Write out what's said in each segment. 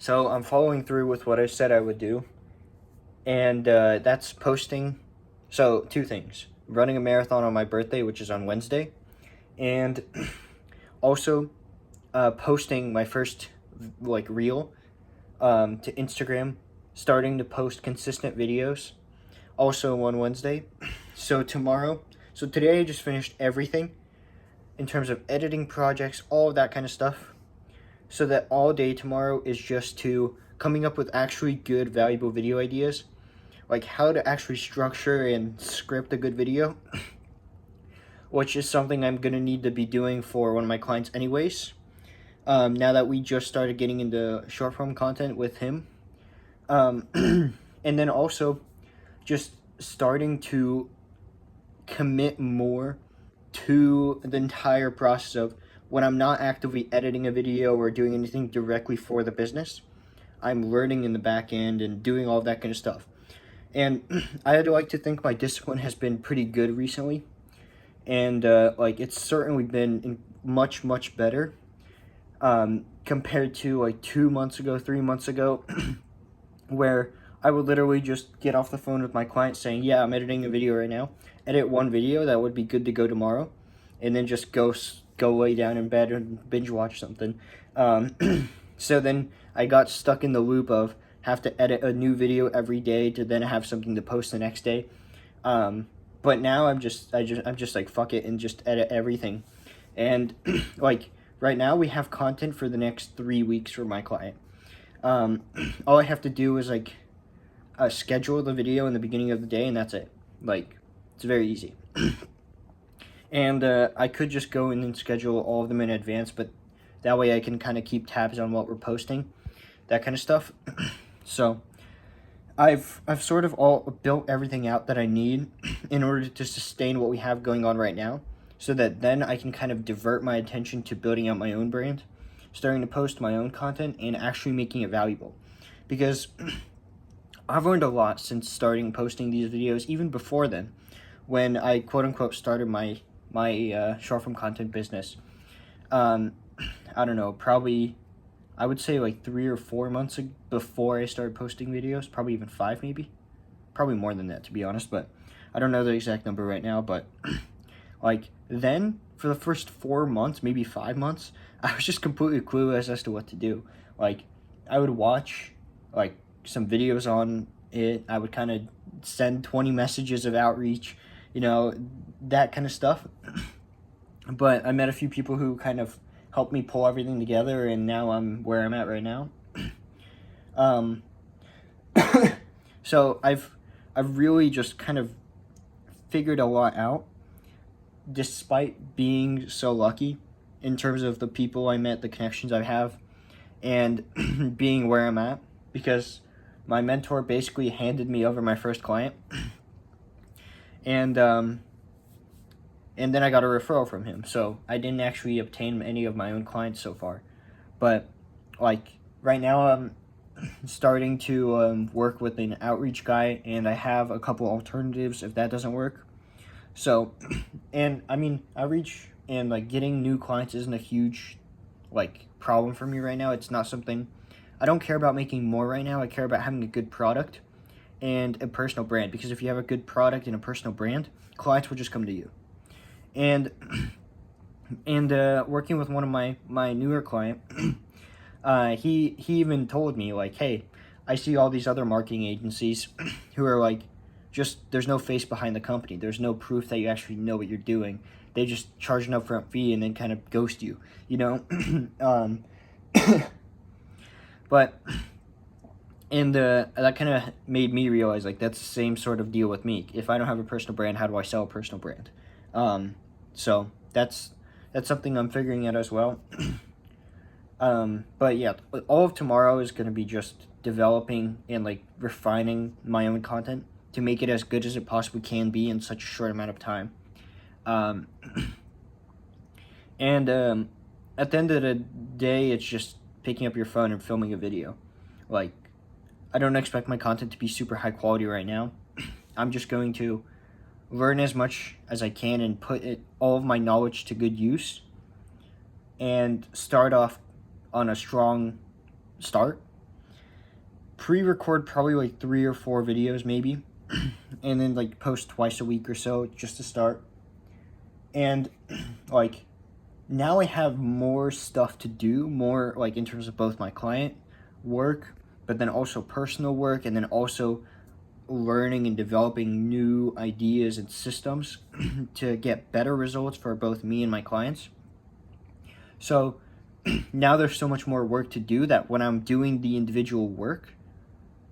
So I'm following through with what I said I would do, and that's posting. So two things: running a marathon on my birthday, which is on Wednesday, and also posting my first reel to Instagram, starting to post consistent videos, also on Wednesday. So today I just finished everything in terms of editing projects, all of that kind of stuff. So that all day tomorrow is just to coming up with actually good, valuable video ideas, like how to actually structure and script a good video, which is something I'm gonna need to be doing for one of my clients anyways. Now that we just started getting into short form content with him, and then also just starting to commit more to the entire process of when I'm not actively editing a video or doing anything directly for the business, I'm learning in the back end and doing all that kind of stuff. And I'd like to think my discipline has been pretty good recently, and it's certainly been much better compared to like 2 months ago, 3 months ago, where I would literally just get off the phone with my client saying, yeah, I'm editing a video right now, edit one video that would be good to go tomorrow, and then just go lay down in bed and binge watch something. So then I got stuck in the loop of have to edit a new video every day to then have something to post the next day. But now I'm just like, fuck it, and just edit everything. And like right now we have content for the next 3 weeks for my client. All I have to do is like schedule the video in the beginning of the day, and that's it. Like, it's very easy. And I could just go in and schedule all of them in advance, but that way I can kind of keep tabs on what we're posting, that kind of stuff. So I've sort of all built everything out that I need in order to sustain what we have going on right now, so that then I can kind of divert my attention to building out my own brand, starting to post my own content, and actually making it valuable. Because I've learned a lot since starting posting these videos, even before then, when I quote-unquote started my short form content business. I don't know, probably I would say like 3 or 4 months before I started posting videos, probably even 5 maybe, probably more than that to be honest, but I don't know the exact number right now. But like then for the first 4 months, maybe 5 months, I was just completely clueless as to what to do. Like I would watch like some videos on it, I would kind of send 20 messages of outreach, that kind of stuff. But I met a few people who kind of helped me pull everything together, and now I'm where I'm at right now. So I've really just kind of figured a lot out, despite being so lucky in terms of the people I met, the connections I have, and being where I'm at, because my mentor basically handed me over my first client, and then I got a referral from him. So I didn't actually obtain any of my own clients so far, but like right now I'm starting to work with an outreach guy, and I have a couple alternatives if that doesn't work. So, and I mean, outreach and like getting new clients isn't a huge like problem for me right now. It's not something I don't care about making more right now. I care about having a good product and a personal brand, because if you have a good product and a personal brand, clients will just come to you. And working with one of my newer client, he even told me like, hey, I see all these other marketing agencies who are like, just there's no face behind the company. There's no proof that you actually know what you're doing. They just charge an upfront fee and then kind of ghost you, But and that kind of made me realize like that's the same sort of deal with me. If I don't have a personal brand, how do I sell a personal brand? So that's something I'm figuring out as well. But yeah, all of tomorrow is going to be just developing and like refining my own content to make it as good as it possibly can be in such a short amount of time. And at the end of the day, it's just picking up your phone and filming a video. Like, I don't expect my content to be super high quality right now. I'm just going to learn as much as I can and put all of my knowledge to good use, and start off on a strong start, pre-record probably like 3 or 4 videos maybe, and then like post twice a week or so just to start. And like now I have more stuff to do, more like in terms of both my client work, but then also personal work, and then also learning and developing new ideas and systems to get better results for both me and my clients. So now there's so much more work to do that when I'm doing the individual work,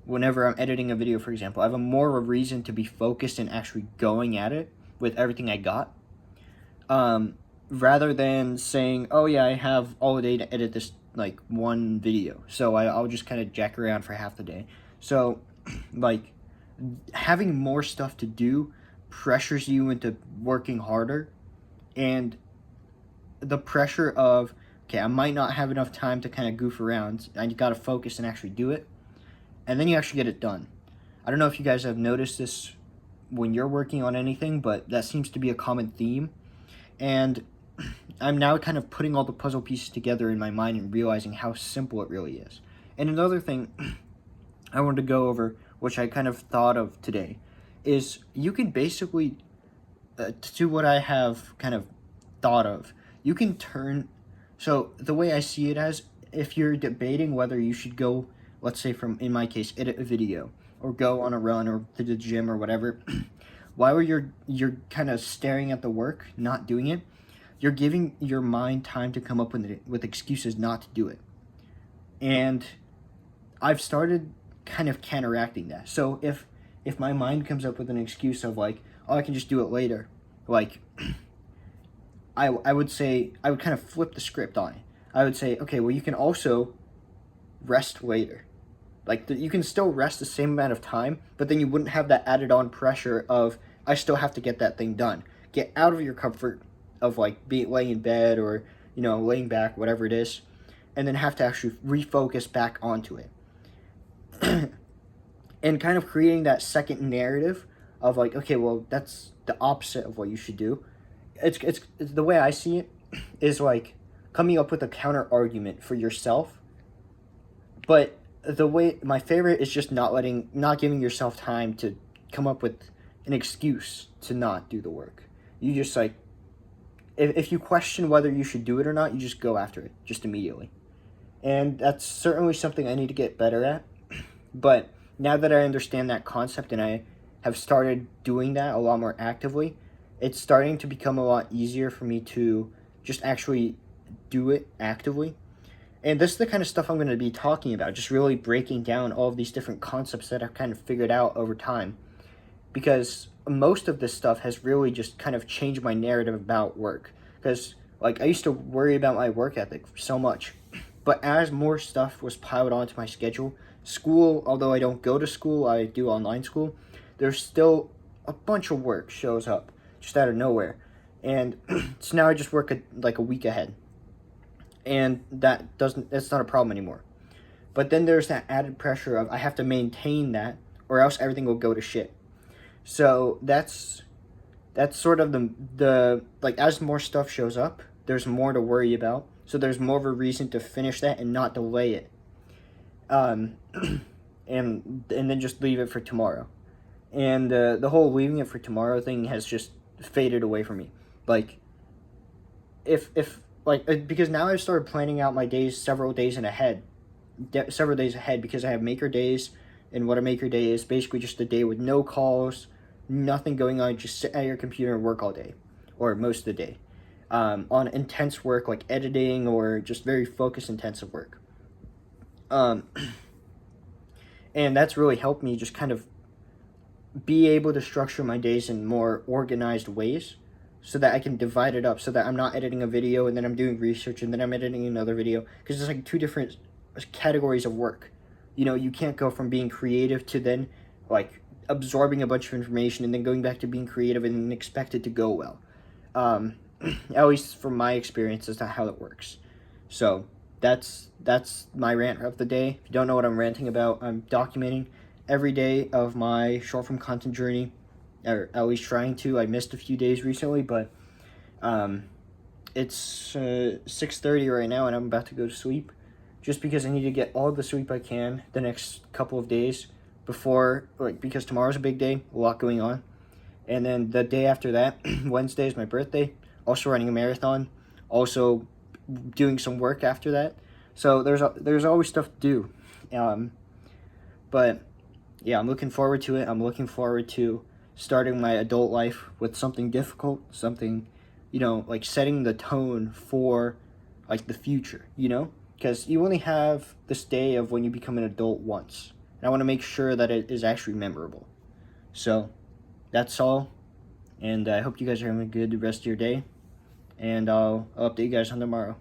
whenever I'm editing a video, for example, I have a more of a reason to be focused and actually going at it with everything I got, rather than saying, oh yeah, I have all day to edit this like one video, so I'll just kind of jack around for half the day. So like having more stuff to do pressures you into working harder, and the pressure of, okay, I might not have enough time to kind of goof around, and you got to focus and actually do it, and then you actually get it done. I don't know if you guys have noticed this when you're working on anything, but that seems to be a common theme, and I'm now kind of putting all the puzzle pieces together in my mind and realizing how simple it really is. And another thing I wanted to go over, which I kind of thought of today, is you can basically, to what I have kind of thought of, you can turn, so the way I see it as, if you're debating whether you should go, let's say in my case, edit a video, or go on a run, or to the gym, or whatever, while you're kind of staring at the work, not doing it, you're giving your mind time to come up with excuses not to do it. And I've started kind of counteracting that. So if my mind comes up with an excuse of like, oh, I can just do it later, like I would say, I would kind of flip the script on it. I would say, okay, well, you can also rest later. Like you can still rest the same amount of time, but then you wouldn't have that added on pressure of, I still have to get that thing done. Get out of your comfort of like laying in bed, or laying back, whatever it is, and then have to actually refocus back onto it. And kind of creating that second narrative of like, okay, well, that's the opposite of what you should do. It's the way I see it is like coming up with a counter argument for yourself. But the way, my favorite is just not giving yourself time to come up with an excuse to not do the work. You just like, if you question whether you should do it or not, you just go after it just immediately. And that's certainly something I need to get better at. But now that I understand that concept and I have started doing that a lot more actively, it's starting to become a lot easier for me to just actually do it actively. And this is the kind of stuff I'm going to be talking about, just really breaking down all of these different concepts that I've kind of figured out over time. Because most of this stuff has really just kind of changed my narrative about work. Because like I used to worry about my work ethic so much. But as more stuff was piled onto my schedule, school, although I don't go to school, I do online school, there's still a bunch of work shows up just out of nowhere. And so now I just work like a week ahead. And that's not a problem anymore. But then there's that added pressure of I have to maintain that or else everything will go to shit. So that's sort of the like, as more stuff shows up, there's more to worry about. So there's more of a reason to finish that and not delay it. And then just leave it for tomorrow. And the whole leaving it for tomorrow thing has just faded away from me. Like, because now I've started planning out my days several days ahead, because I have maker days, and what a maker day is basically just a day with no calls, nothing going on, just sit at your computer and work all day, or most of the day, on intense work like editing or just very focused intensive work. And that's really helped me just kind of be able to structure my days in more organized ways so that I can divide it up, so that I'm not editing a video and then I'm doing research and then I'm editing another video, because it's like two different categories of work. You can't go from being creative to then like absorbing a bunch of information and then going back to being creative and then expect it to go well. At least from my experience, that's not how it works. So that's my rant of the day. If you don't know what I'm ranting about, I'm documenting every day of my short form content journey, or at least trying to. I missed a few days recently, but it's 6:30 right now and I'm about to go to sleep. just because I need to get all the sleep I can the next couple of days before, like, because tomorrow's a big day, a lot going on. And then the day after that, Wednesday is my birthday, also running a marathon, also doing some work after that. So there's always stuff to do. But yeah, I'm looking forward to it. I'm looking forward to starting my adult life with something difficult, something, like setting the tone for like the future, because you only have this day of when you become an adult once. And I want to make sure that it is actually memorable. So that's all. And I hope you guys are having a good rest of your day. And I'll update you guys on tomorrow.